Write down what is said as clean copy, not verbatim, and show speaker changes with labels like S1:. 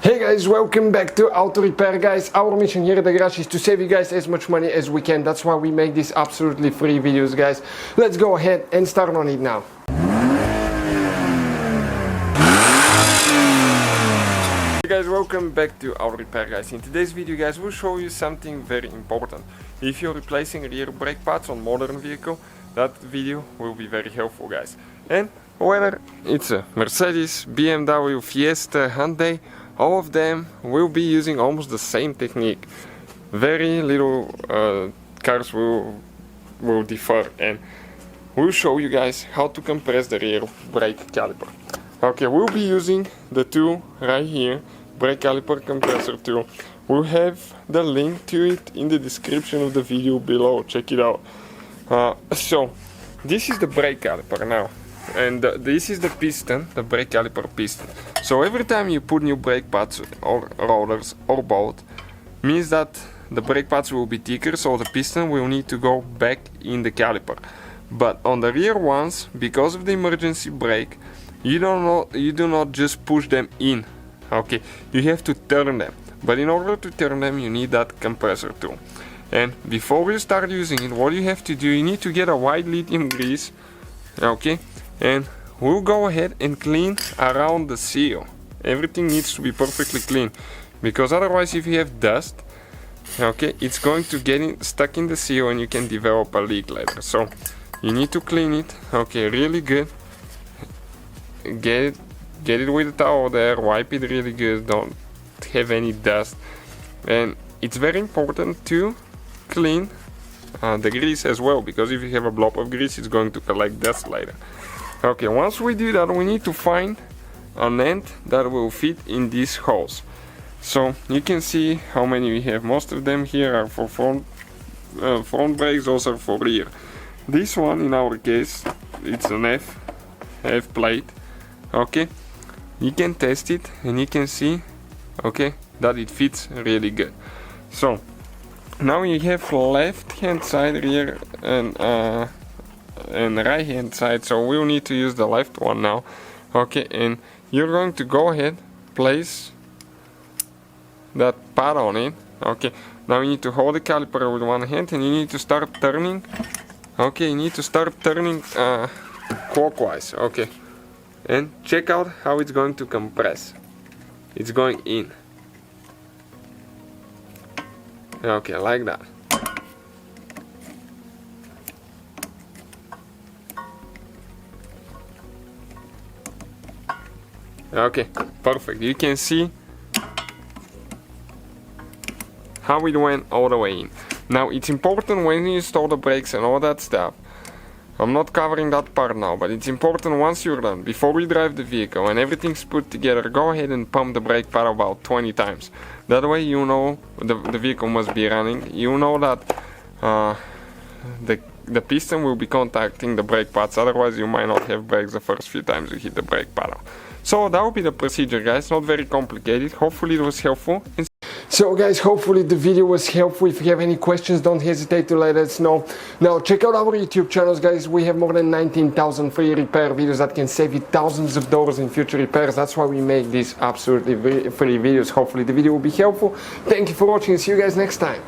S1: Hey guys, welcome back to Auto Repair, guys. Our mission here at the garage is to save you guys as much money as we can. That's why we make these absolutely free videos, guys. Let's go ahead and start on it now. Hey guys, welcome back to Auto Repair, guys. In today's video, guys, we'll show you something very important. If you're replacing rear brake pads on modern vehicle, that video will be very helpful, guys. And whether it's a Mercedes, BMW, Fiesta, Hyundai, all of them will be using almost the same technique. Very little cars will differ, and we'll show you guys how to compress the rear brake caliper. Okay, we'll be using the tool right here, brake caliper compressor tool. We'll have the link to it in the description of the video below. Check it out. So this is the brake caliper now. And this is the piston, the brake caliper piston. So every time you put new brake pads or rollers or bolt, means that the brake pads will be thicker, so the piston will need to go back in the caliper. But on the rear ones, because of the emergency brake, you do not just push them in. Okay, you have to turn them. But in order to turn them, you need that compressor tool. And before you start using it, what you have to do, you need to get a white lithium grease. Okay. And we'll go ahead and clean around the seal. Everything needs to be perfectly clean, because otherwise if you have dust, okay, it's going to get stuck in the seal and you can develop a leak later. So you need to clean it, okay, really good. Get it with a towel there, wipe it really good, don't have any dust. And it's very important to clean the grease as well, because if you have a blob of grease, it's going to collect dust later. Okay, once we do that, we need to find an end that will fit in these holes. So you can see how many we have. Most of them here are for front brakes, those are for rear. This one, in our case, it's an F plate. Okay, you can test it and you can see, okay, that it fits really good. So now you have left hand side rear and right hand side, so we'll need to use the left one now. Okay, and you're going to go ahead, place that pad on it. Okay, now you need to hold the caliper with one hand and you need to start turning. Okay, you need to start turning clockwise. Okay, and check out how it's going to compress. It's going in. Okay, like that. Okay, perfect. You can see how it went all the way in. Now it's important when you install the brakes and all that stuff. I'm not covering that part now, but it's important once you're done, before we drive the vehicle and everything's put together, go ahead and pump the brake pad about 20 times. That way you know the vehicle must be running. You know that the piston will be contacting the brake pads, otherwise you might not have brakes the first few times you hit the brake pedal. So that will be the procedure, guys, not very complicated. Hopefully it was helpful. So guys, hopefully the video was helpful. If you have any questions, don't hesitate to let us know. Now check out our YouTube channels, guys. We have more than 19,000 free repair videos that can save you thousands of dollars in future repairs. That's why we make these absolutely free videos. Hopefully the video will be helpful. Thank you for watching and see you guys next time.